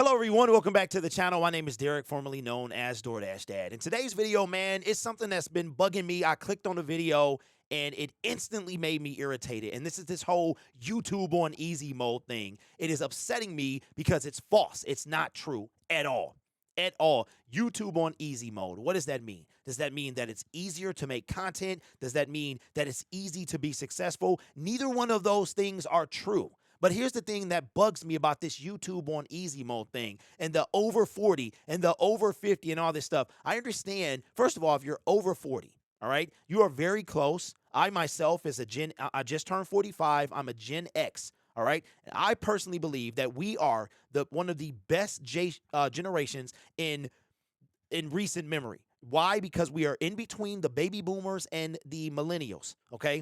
Hello, everyone. Welcome back to the channel. My name is Derek, formerly known as DoorDash Dad. And today's video, man, is something that's been bugging me. I clicked on the video and it instantly made me irritated. And this is this whole YouTube on easy mode thing. It is upsetting me because it's false. It's not true at all. At all. YouTube on easy mode. What does that mean? Does that mean that it's easier to make content? Does that mean that it's easy to be successful? Neither one of those things are true. But here's the thing that bugs me about this YouTube on easy mode thing and the over 40 and the over 50 and all this stuff. I understand, first of all, if you're over 40, all right, you are very close. I myself is I just turned 45. I'm a Gen X. All right. And I personally believe that we are one of the best generations in recent memory. Why? Because we are in between the baby boomers and the millennials. Okay.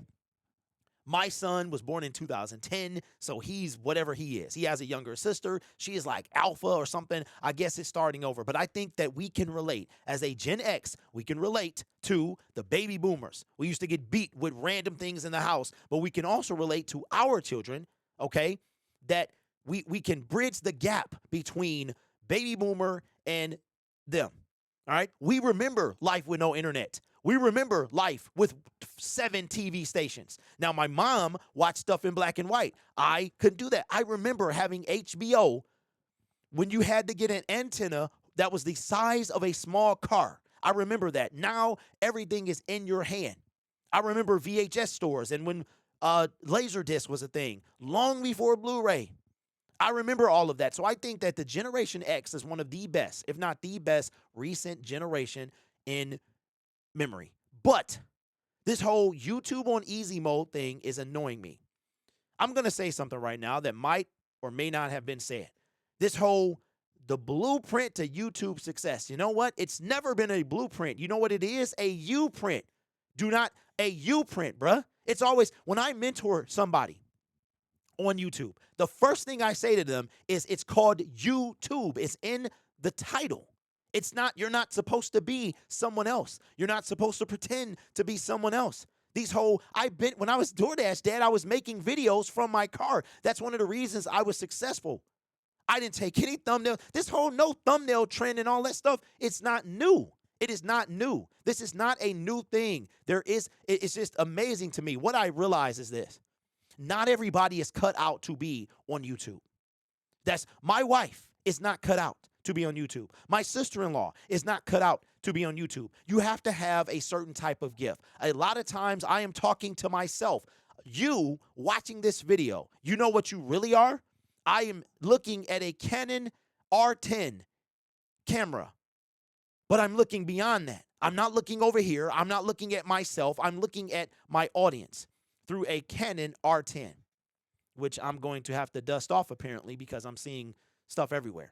My son was born in 2010, so he's whatever he is. He has a younger sister. She is like alpha or something. I guess it's starting over. But I think that we can relate. As a Gen X, we can relate to the baby boomers. We used to get beat with random things in the house, but we can also relate to our children, okay, that we can bridge the gap between baby boomer and them. All right? We remember life with no internet. We remember life with 7 TV stations. Now, my mom watched stuff in black and white. I couldn't do that. I remember having HBO when you had to get an antenna that was the size of a small car. I remember that. Now, everything is in your hand. I remember VHS stores and when Laserdisc was a thing, long before Blu-ray. I remember all of that. So I think that the Generation X is one of the best, if not the best, recent generation in memory. But this whole YouTube on easy mode thing is annoying me. I'm going to say something right now that might or may not have been said. This whole the blueprint to YouTube success. You know what? It's never been a blueprint. You know what it is? A U-print. Do not a U-print, bruh. It's always when I mentor somebody on YouTube, the first thing I say to them is it's called YouTube. It's in the title. It's not, you're not supposed to be someone else. You're not supposed to pretend to be someone else. When I was DoorDash Dad, I was making videos from my car. That's one of the reasons I was successful. I didn't take any thumbnail. This whole no thumbnail trend and all that stuff, it's not new. It is not new. This is not a new thing. It's just amazing to me. What I realize is this. Not everybody is cut out to be on YouTube. My wife is not cut out to be on YouTube. My sister-in-law is not cut out to be on YouTube. You have to have a certain type of gift. A lot of times I am talking to myself. You watching this video, you know what you really are? I am looking at a Canon R10 camera, but I'm looking beyond that. I'm not looking over here. I'm not looking at myself. I'm looking at my audience through a Canon R10, which I'm going to have to dust off apparently because I'm seeing stuff everywhere.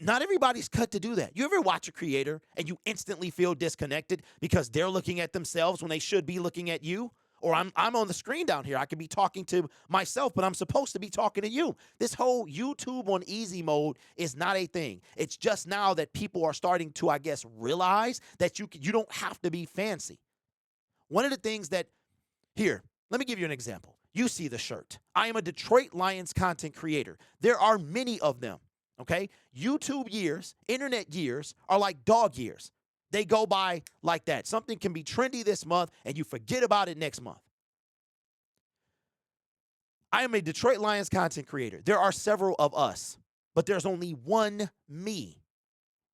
Not everybody's cut to do that. You ever watch a creator and you instantly feel disconnected because they're looking at themselves when they should be looking at you? Or I'm on the screen down here. I could be talking to myself, but I'm supposed to be talking to you. This whole YouTube on easy mode is not a thing. It's just now that people are starting to, I guess, realize that you don't have to be fancy. One of the things let me give you an example. You see the shirt. I am a Detroit Lions content creator. There are many of them, okay? YouTube years, internet years are like dog years. They go by like that. Something can be trendy this month and you forget about it next month. I am a Detroit Lions content creator. There are several of us, but there's only one me.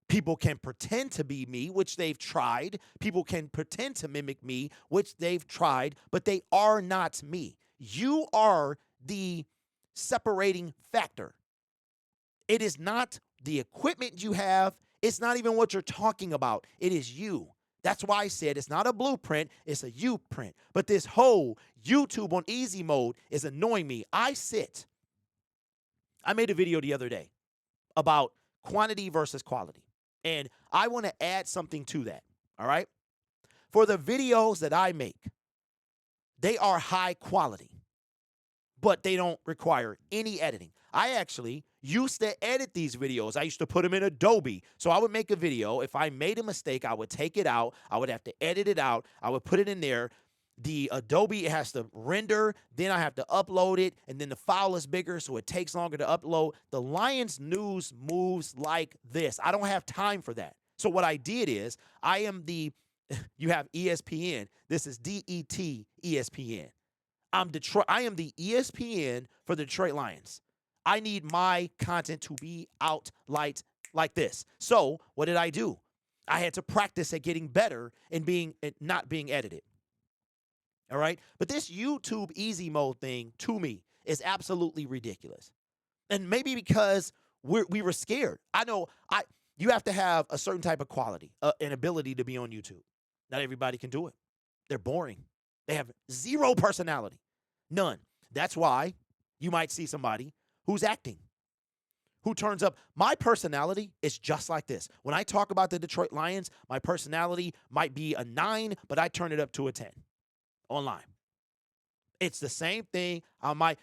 People can pretend to be me, which they've tried. People can pretend to mimic me, which they've tried, but they are not me. You are the separating factor. It is not the equipment you have. It's not even what you're talking about. It is you. That's why I said it's not a blueprint, it's a U-print. But this whole YouTube on easy mode is annoying me. I made a video the other day about quantity versus quality. And I want to add something to that, all right? For the videos that I make, they are high quality, but they don't require any editing. I actually used to edit these videos. I used to put them in Adobe. So I would make a video. If I made a mistake, I would take it out. I would have to edit it out. I would put it in there. the Adobe, it has to render, then I have to upload it, and then the file is bigger, so it takes longer to upload. The Lions news moves like this. I don't have time for that. So what I did is, I am the, you have ESPN. This is DET ESPN. I am the ESPN for the Detroit Lions. I need my content to be out like this. So what did I do? I had to practice at getting better and not being edited. All right. But this YouTube easy mode thing to me is absolutely ridiculous. And maybe because we were scared. I know you have to have a certain type of quality, an ability to be on YouTube. Not everybody can do it. They're boring. They have zero personality. None. That's why you might see somebody who's acting, who turns up. My personality is just like this. When I talk about the Detroit Lions, my personality might be a 9, but I turn it up to a 10 online. It's the same thing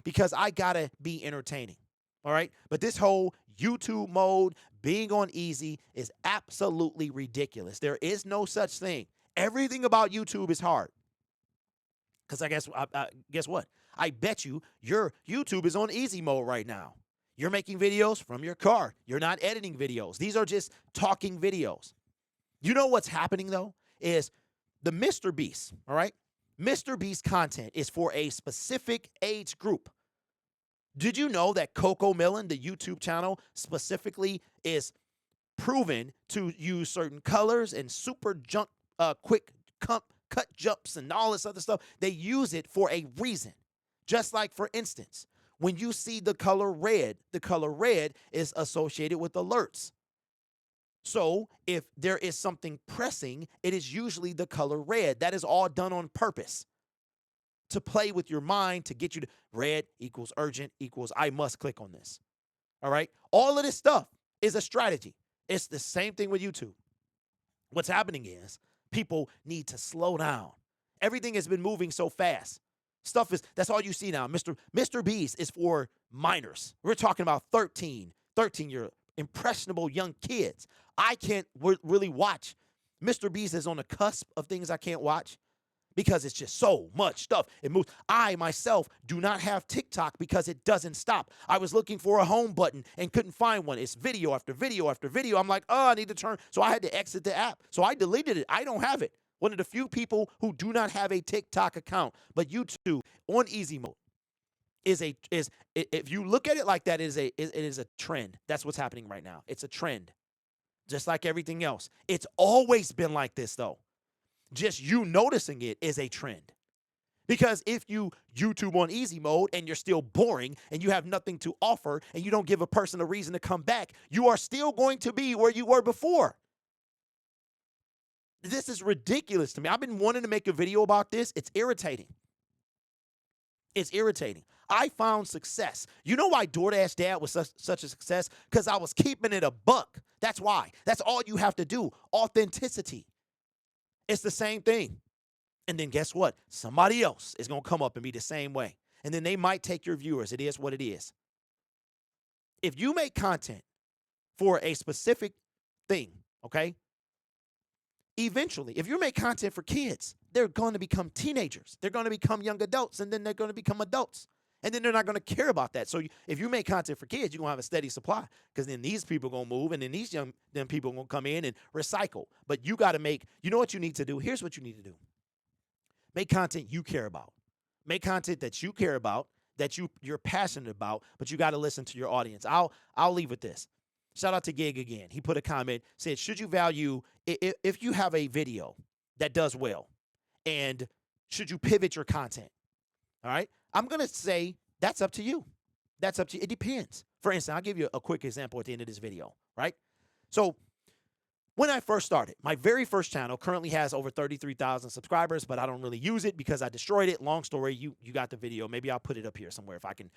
because I gotta be entertaining. All right. But this whole YouTube mode, being on easy, is absolutely ridiculous. There is no such thing. Everything about YouTube is hard. Because guess what? I bet you your YouTube is on easy mode right now. You're making videos from your car. You're not editing videos. These are just talking videos. You know what's happening, though, is the Mr. Beast, all right? Mr. Beast content is for a specific age group. Did you know that Coco Melon, the YouTube channel, specifically is proven to use certain colors and super quick cut jumps and all this other stuff? They use it for a reason. Just like, for instance, when you see the color red is associated with alerts. So if there is something pressing, it is usually the color red. That is all done on purpose to play with your mind, to get you to red equals urgent equals I must click on this. All right. All of this stuff is a strategy. It's the same thing with YouTube. What's happening is people need to slow down. Everything has been moving so fast. That's all you see now. Mr. Beast is for minors. We're talking about 13-year impressionable young kids. I can't really watch. Mr. Beast is on the cusp of things I can't watch because it's just so much stuff. It moves. I myself do not have TikTok because it doesn't stop. I was looking for a home button and couldn't find one. It's video after video after video. I'm like, I need to turn. So I had to exit the app. So I deleted it. I don't have it. One of the few people who do not have a TikTok account, but YouTube on easy mode is if you look at it like that, it is a trend. That's what's happening right now. It's a trend, just like everything else. It's always been like this, though. Just you noticing it is a trend. Because if you YouTube on easy mode and you're still boring and you have nothing to offer and you don't give a person a reason to come back, you are still going to be where you were before. This is ridiculous to me. I've been wanting to make a video about this. It's irritating. It's irritating. I found success. You know why DoorDash Dad was such a success? Because I was keeping it a buck. That's why. That's all you have to do. Authenticity. It's the same thing. And then guess what? Somebody else is going to come up and be the same way. And then they might take your viewers. It is what it is. If you make content for a specific thing, okay? Eventually, if you make content for kids, they're going to become teenagers. They're going to become young adults, and then they're going to become adults. And then they're not going to care about that. So if you make content for kids, you're going to have a steady supply because then these people are going to move, and then these young people are going to come in and recycle. But you got to you know what you need to do? Here's what you need to do. Make content you care about. Make content that you care about, that you're passionate about, but you got to listen to your audience. I'll leave with this. Shout out to Gig again. He put a comment, said, should you value, if you have a video that does well, and should you pivot your content? All right. I'm going to say that's up to you. That's up to you. It depends. For instance, I'll give you a quick example at the end of this video, right? So when I first started, my very first channel currently has over 33,000 subscribers, but I don't really use it because I destroyed it. Long story, you got the video. Maybe I'll put it up here somewhere if I can.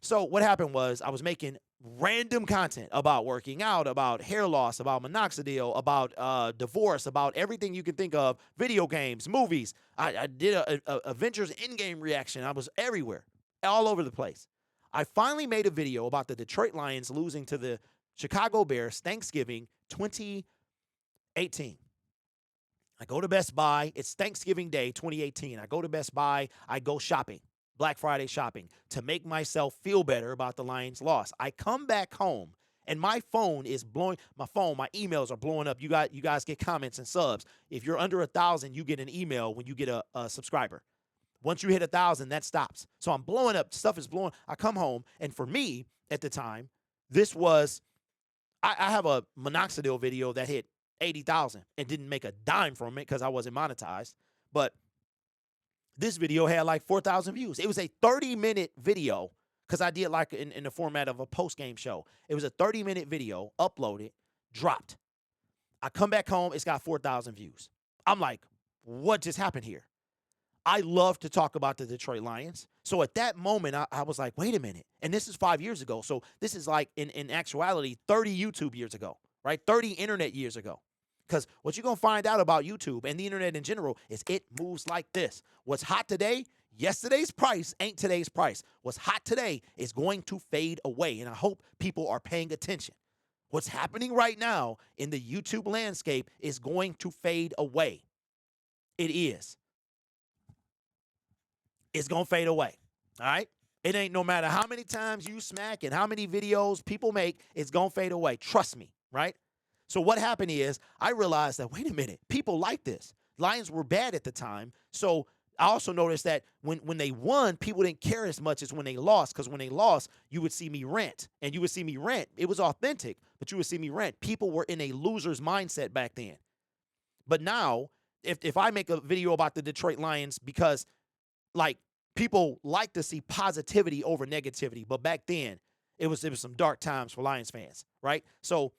So what happened was I was making random content about working out, about hair loss, about minoxidil, about divorce, about everything you can think of, video games, movies. I did a Avengers Endgame reaction. I was everywhere, all over the place. I finally made a video about the Detroit Lions losing to the Chicago Bears Thanksgiving 2018. I go to Best Buy. It's Thanksgiving Day 2018. I go to Best Buy. I go shopping, Black Friday shopping, to make myself feel better about the Lions' loss. I come back home and my phone is blowing. My emails are blowing up. You guys get comments and subs. If you're under 1,000, you get an email when you get a subscriber. Once you hit 1,000, that stops. So I'm blowing up. Stuff is blowing. I come home, and for me at the time, this was I have a minoxidil video that hit 80,000 and didn't make a dime from it because I wasn't monetized. But this video had like 4,000 views. It was a 30-minute video because I did like in the format of a post-game show. It was a 30-minute video, uploaded, dropped. I come back home, it's got 4,000 views. I'm like, what just happened here? I love to talk about the Detroit Lions. So at that moment, I was like, wait a minute. And this is 5 years ago. So this is like, in actuality, 30 YouTube years ago, right? 30 internet years ago. Because what you're going to find out about YouTube and the internet in general is it moves like this. What's hot today, yesterday's price ain't today's price. What's hot today is going to fade away. And I hope people are paying attention. What's happening right now in the YouTube landscape is going to fade away. It is. It's going to fade away, all right? It ain't no matter how many times you smack and how many videos people make, it's going to fade away. Trust me, right? So what happened is I realized that, wait a minute, people like this. Lions were bad at the time. So I also noticed that when they won, people didn't care as much as when they lost, because when they lost, you would see me rant. And you would see me rant. It was authentic, but you would see me rant. People were in a loser's mindset back then. But now, if I make a video about the Detroit Lions because, like, people like to see positivity over negativity, but back then it was some dark times for Lions fans, right? So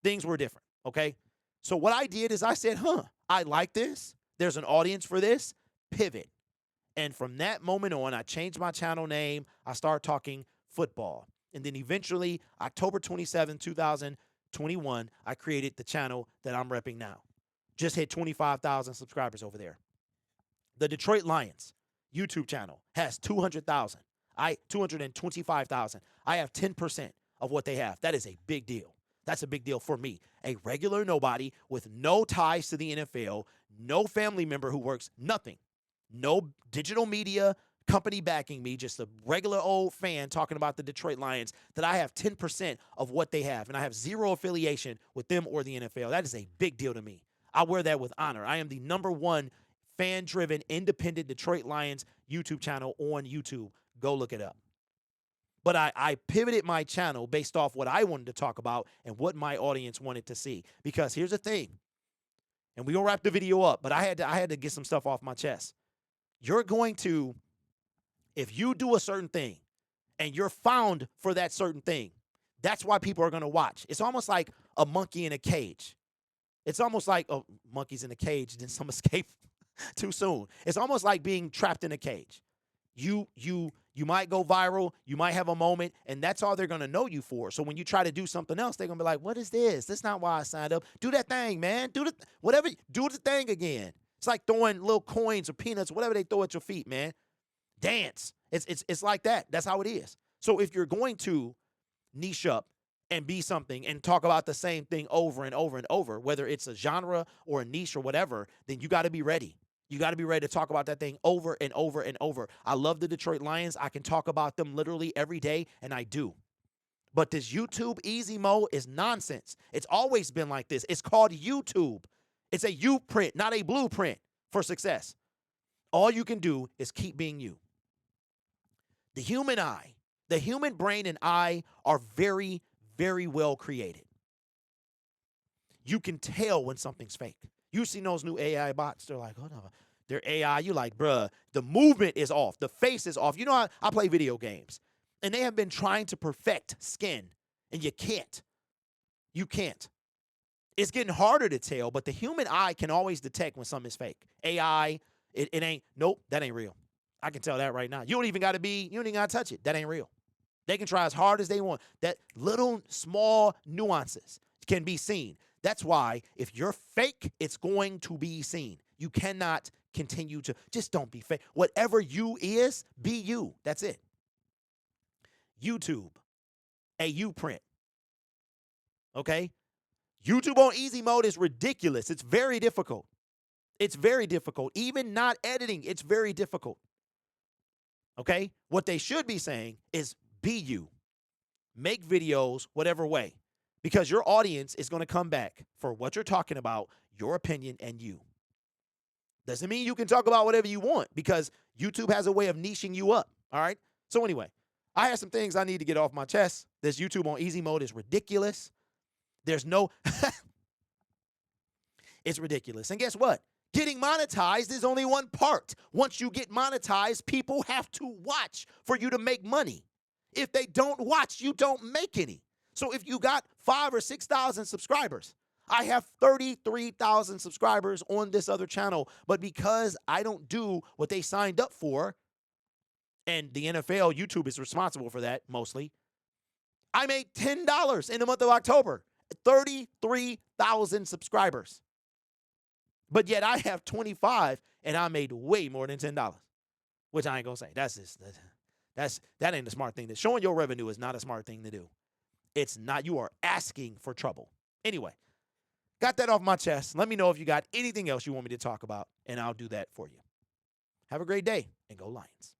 things were different, okay? So what I did is I said, I like this. There's an audience for this. Pivot. And from that moment on, I changed my channel name. I started talking football. And then eventually, October 27, 2021, I created the channel that I'm repping now. Just hit 25,000 subscribers over there. The Detroit Lions YouTube channel has 200,000. 225,000. I have 10% of what they have. That is a big deal. That's a big deal for me. A regular nobody with no ties to the NFL, no family member who works, nothing. No digital media company backing me, just a regular old fan talking about the Detroit Lions, that I have 10% of what they have. And I have zero affiliation with them or the NFL. That is a big deal to me. I wear that with honor. I am the #1 fan-driven, independent Detroit Lions YouTube channel on YouTube. Go look it up. But I pivoted my channel based off what I wanted to talk about and what my audience wanted to see. Because here's the thing, and we're going to wrap the video up, but I had to get some stuff off my chest. You're going to, if you do a certain thing and you're found for that certain thing, that's why people are going to watch. It's almost like a monkey in a cage. It's almost like, oh, monkeys in a cage, then some escape too soon. It's almost like being trapped in a cage. You might go viral, you might have a moment, and that's all they're going to know you for. So when you try to do something else, they're going to be like, what is this? That's not why I signed up. Do that thing, man. Do the thing again. It's like throwing little coins or peanuts, whatever they throw at your feet, man. Dance. It's like that. That's how it is. So if you're going to niche up and be something and talk about the same thing over and over and over, whether it's a genre or a niche or whatever, then you got to be ready. You got to be ready to talk about that thing over and over and over. I love the Detroit Lions. I can talk about them literally every day, and I do. But this YouTube easy mode is nonsense. It's always been like this. It's called YouTube. It's a U-print, not a blueprint for success. All you can do is keep being you. The human eye, the human brain and eye are very, very well created. You can tell when something's fake. You seen those new AI bots, they're like, hold on, they're AI. You like, bruh, the movement is off. The face is off. You know, I play video games, and they have been trying to perfect skin, and you can't. You can't. It's getting harder to tell, but the human eye can always detect when something is fake. AI, it ain't, nope, that ain't real. I can tell that right now. You don't even got to touch it. That ain't real. They can try as hard as they want. That little small nuances can be seen. That's why if you're fake, it's going to be seen. You cannot continue to, just don't be fake. Whatever you is, be you. That's it. YouTube, a U-print. Okay? YouTube on easy mode is ridiculous. It's very difficult. It's very difficult. Even not editing, it's very difficult. Okay? What they should be saying is be you. Make videos whatever way, because your audience is going to come back for what you're talking about, your opinion, and you. Doesn't mean you can talk about whatever you want, because YouTube has a way of niching you up. All right? So anyway, I have some things I need to get off my chest. This YouTube on easy mode is ridiculous. There's no it's ridiculous. And guess what? Getting monetized is only one part. Once you get monetized, people have to watch for you to make money. If they don't watch, you don't make any. So if you got 5,000 or 6,000 subscribers, I have 33,000 subscribers on this other channel, but because I don't do what they signed up for, and the NFL, YouTube is responsible for that mostly, I made $10 in the month of October. 33,000 subscribers. But yet I have 25 and I made way more than $10, which I ain't gonna say. That ain't a smart thing. Showing your revenue is not a smart thing to do. It's not. You are asking for trouble. Anyway, got that off my chest. Let me know if you got anything else you want me to talk about, and I'll do that for you. Have a great day, and go Lions.